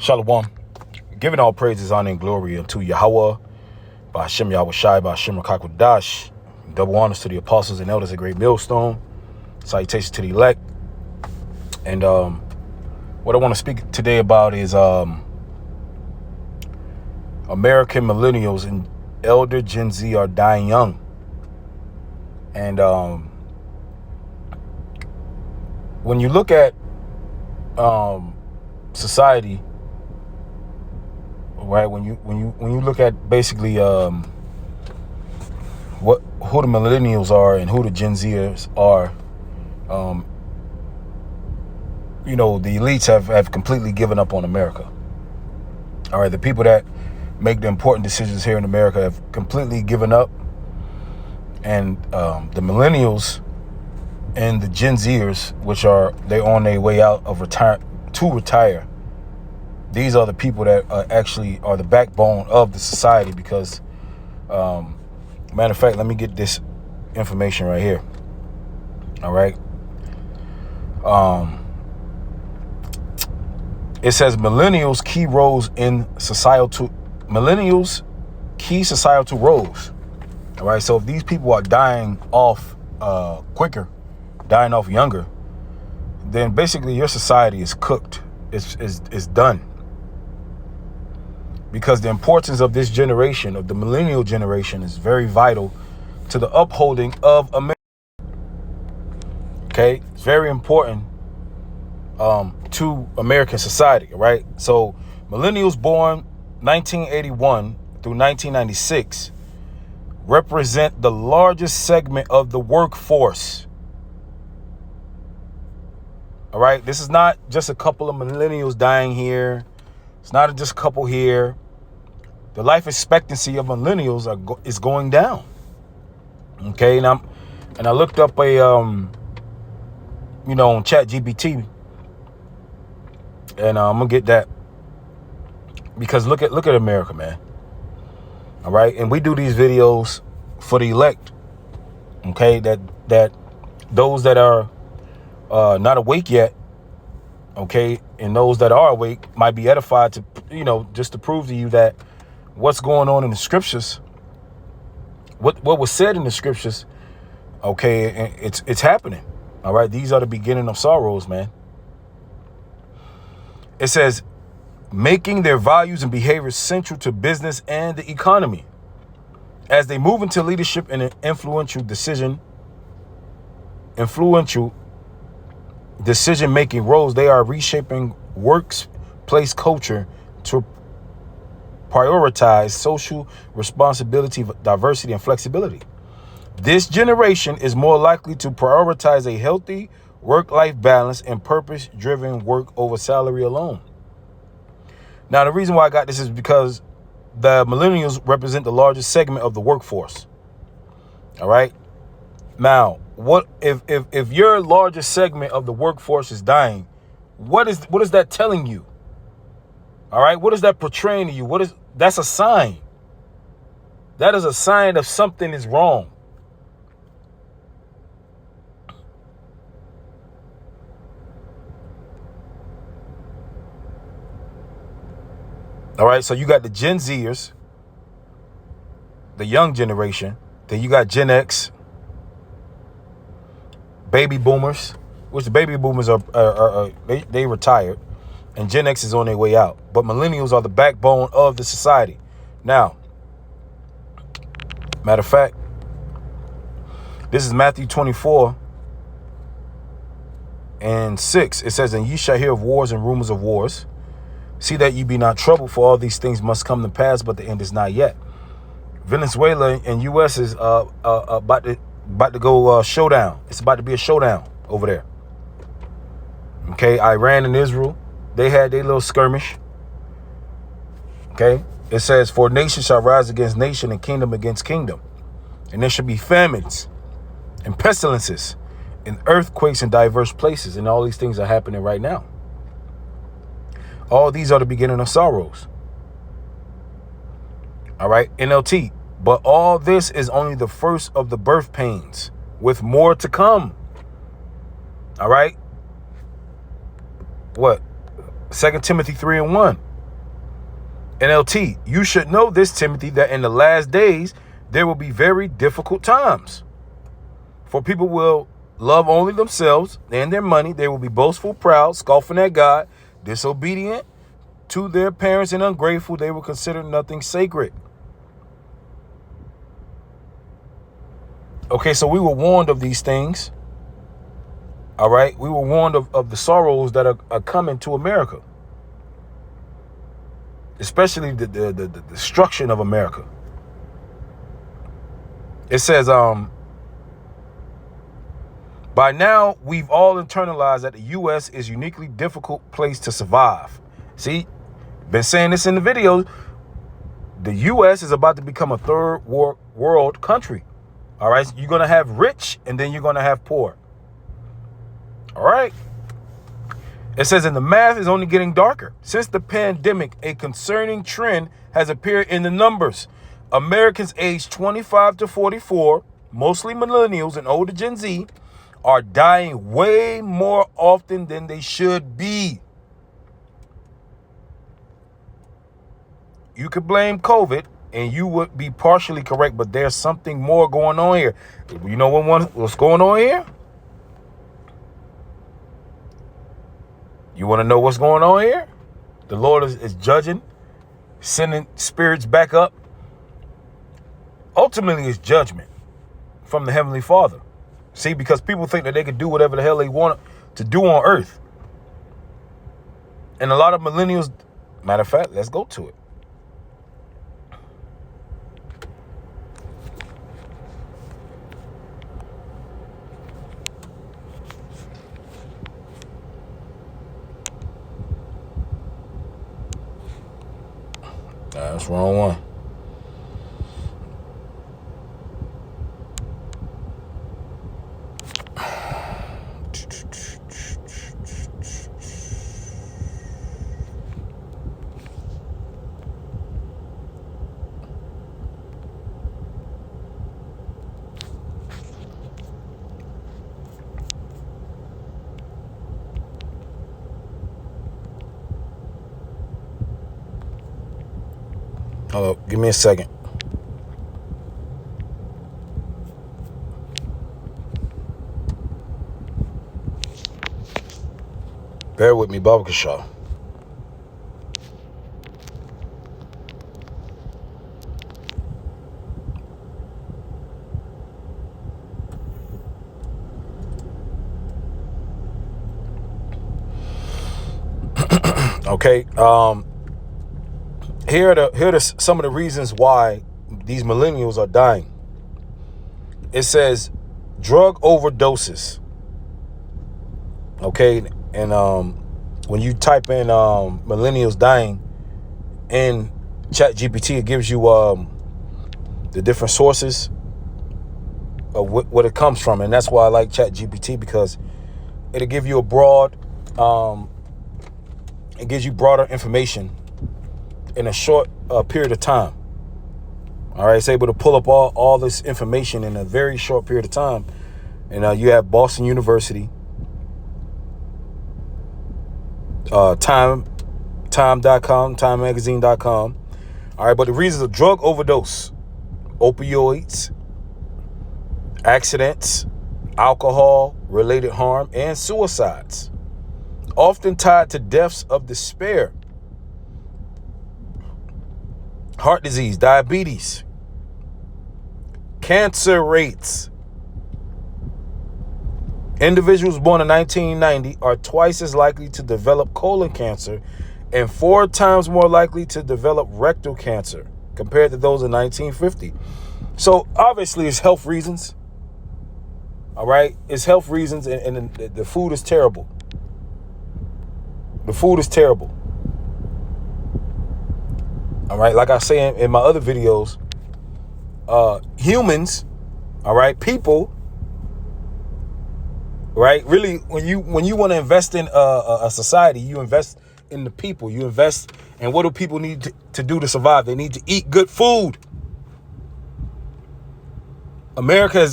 Shalom. Giving all praises, honor, and glory unto Yahweh, by Hashem Yahweh Shai, by Hashem Rakakwadash. Double honors to the apostles and elders at Great Millstone. Salutations to the elect. And what I want to speak today about is American millennials and elder Gen Z are dying young. And when you look at society, right? When you look at basically who the millennials are and who the Gen Zers are, the elites have completely given up on America. All right, the people that make the important decisions here in America have completely given up, and the millennials and the Gen Zers, which they're on their way out of retire. These are the people that actually are the backbone of the society because, matter of fact, let me get this information right here. All right. It says millennials key societal roles. All right. So if these people are dying off quicker, dying off younger, then basically your society is cooked. It's done. Because the importance of this generation, of the millennial generation, is very vital to the upholding of America. Okay, it's very important to American society, right? So millennials born 1981 through 1996 represent the largest segment of the workforce. All right, this is not just a couple of millennials dying here. It's not just a couple here. The life expectancy of millennials is going down. Okay, and I looked up on ChatGPT, and I'm gonna get that because look at America, man. All right, and we do these videos for the elect. Okay, that those that are not awake yet, okay, and those that are awake might be edified to, just to prove to you that what's going on in the scriptures, what was said in the scriptures, okay, it's happening. All right, these are the beginning of sorrows, man. It says, making their values and behaviors central to business and the economy. As they move into leadership and influential decision-making roles, they are reshaping workplace culture to prioritize social responsibility, diversity, and flexibility. This generation is more likely to prioritize a healthy work-life balance and purpose-driven work over salary alone. Now, the reason why I got this is because the millennials represent the largest segment of the workforce. All right. Now, what if your largest segment of the workforce is dying? What is that telling you? All right. What is that portraying to you? That's a sign. That is a sign of something is wrong. All right. So you got the Gen Zers, the young generation. Then you got Gen X, baby boomers, which the baby boomers they retired, and Gen X is on their way out. But millennials are the backbone of the society. Now, matter of fact, this is Matthew 24:6. It says, and ye shall hear of wars and rumors of wars. See that ye be not troubled, for all these things must come to pass, but the end is not yet. Venezuela and U.S. is about to go showdown. It's about to be a showdown over there. Okay, Iran and Israel, they had their little skirmish. Okay, it says, for nation shall rise against nation and kingdom against kingdom. And there shall be famines and pestilences and earthquakes in diverse places. And all these things are happening right now. All these are the beginning of sorrows. All right, NLT. But all this is only the first of the birth pains, with more to come. All right. What? 2 Timothy 3:1. NLT, you should know this, Timothy, that in the last days, there will be very difficult times. For people will love only themselves and their money. They will be boastful, proud, scoffing at God, disobedient to their parents, and ungrateful. They will consider nothing sacred. Okay, so we were warned of these things. All right, we were warned of the sorrows that are coming to America, especially the destruction of America. It says, by now, we've all internalized that the U.S. is a uniquely difficult place to survive. See, been saying this in the videos. The U.S. is about to become a third world country. All right, so you're going to have rich and then you're going to have poor. All right. It says, and the math is only getting darker. Since the pandemic, a concerning trend has appeared in the numbers. Americans aged 25 to 44, mostly millennials and older Gen Z, are dying way more often than they should be. You could blame COVID, and you would be partially correct, but there's something more going on here. You know what's going on here? You want to know what's going on here? The Lord is judging, sending spirits back up. Ultimately, it's judgment from the Heavenly Father. See, because people think that they can do whatever the hell they want to do on earth. And a lot of millennials, matter of fact, let's go to it. That's the wrong one. Hold up, give me a second. Bear with me, Baba Kashaw. Okay, here are some of the reasons why these millennials are dying. It says drug overdoses. Okay, and when you type in millennials dying in ChatGPT, it gives you the different sources of what it comes from, and that's why I like ChatGPT, because it'll give you a broad, it gives you broader information in a short period of time. All right, it's able to pull up all this information in a very short period of time. And you have Boston University, time.com, timemagazine.com. All right, but the reasons of drug overdose, opioids, accidents, alcohol-related harm, and suicides, often tied to deaths of despair, heart disease, diabetes, cancer rates. Individuals born in 1990 are twice as likely to develop colon cancer and 4 times more likely to develop rectal cancer compared to those in 1950. So obviously it's health reasons. All right, it's health reasons, and the food is terrible. The food is terrible. All right, like I say in my other videos, humans, all right, people, right? Really, when you want to invest in a society, you invest in the people. You invest in what do people need to do to survive? They need to eat good food. America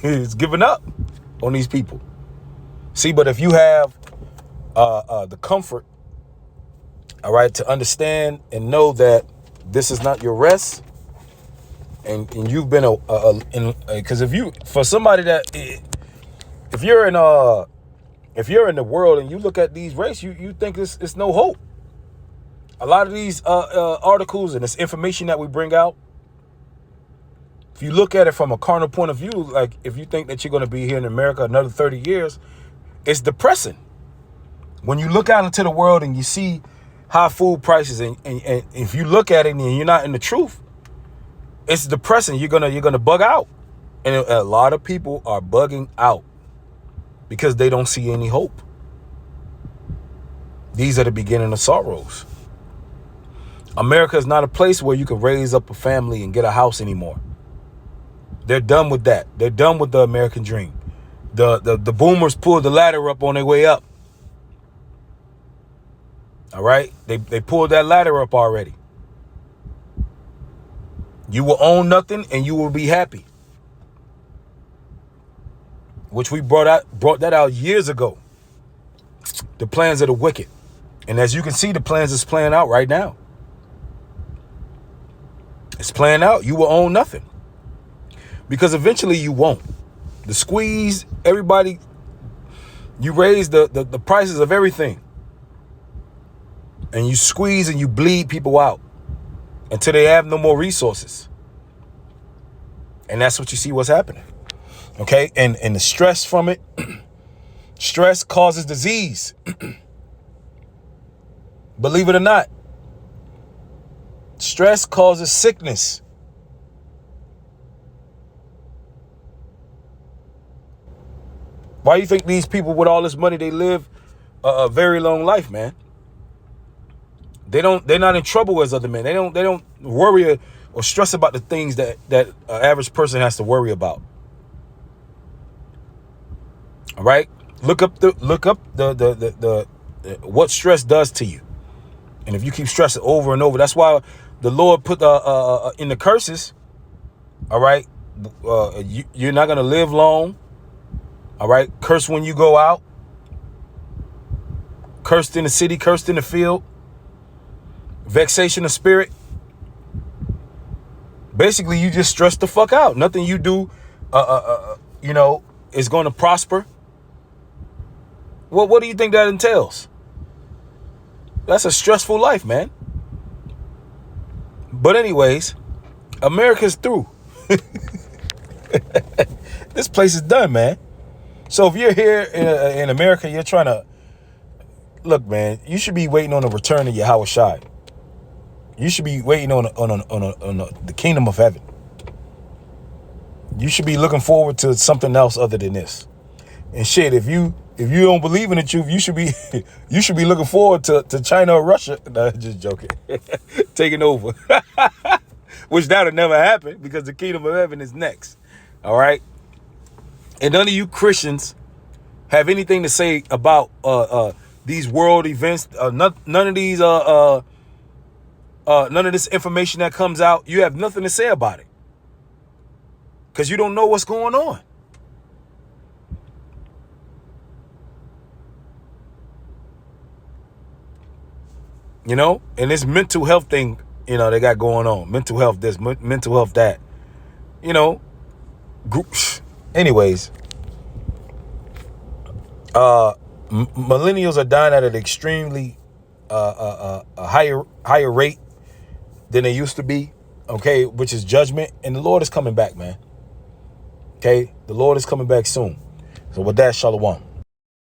is giving up on these people. See, but if you have the comfort All right, to understand and know that this is not your rest, and you've been because if you, for somebody that, if you're in the world and you look at these races, you think it's no hope. A lot of these articles and this information that we bring out, if you look at it from a carnal point of view, like if you think that you're going to be here in America another 30 years, it's depressing. When you look out into the world and you see high food prices, and if you look at it and you're not in the truth, it's depressing. You're gonna bug out, and a lot of people are bugging out because they don't see any hope. These are the beginning of sorrows. America is not a place where you can raise up a family and get a house anymore. They're done with that. They're done with the American dream. The boomers pulled the ladder up on their way up. All right? They pulled that ladder up already. You will own nothing and you will be happy. Which we brought that out years ago. The plans of the wicked. And as you can see, the plans is playing out right now. It's playing out. You will own nothing. Because eventually you won't. The squeeze, everybody, you raise the prices of everything. And you squeeze and you bleed people out until they have no more resources. And that's what you see what's happening. Okay? And the stress from it, stress causes disease. Believe it or not. Stress causes sickness. Why do you think these people with all this money, they live a very long life, man? They're not in trouble as other men. They don't worry or stress about the things that an average person has to worry about. All right? Look up the what stress does to you. And if you keep stressing over and over, that's why the Lord put in the curses. All right? You're not going to live long. All right? Cursed when you go out. Cursed in the city, cursed in the field. Vexation of spirit. Basically, you just stress the fuck out. Nothing you do, is going to prosper. Well, what do you think that entails? That's a stressful life, man. But anyways, America's through. This place is done, man. So if you're here in America, you're trying to look, man. You should be waiting on the return of Yahweh Shai. You should be waiting on the kingdom of heaven. You should be looking forward to something else other than this. And shit, if you don't believe in the truth, you should be looking forward to China or Russia. No, just joking. Taking over. Which that'll never happen because the kingdom of heaven is next. All right. And none of you Christians have anything to say about these world events. None of these none of this information that comes out. You have nothing to say about it because you don't know what's going on. You know, and this mental health thing, they got going on. Mental health this, mental health that. Groups. Anyways, millennials are dying at an extremely a higher rate than they used to be. Okay, which is judgment, and the Lord is coming back, man. Okay, the Lord is coming back soon. So with that, shalom.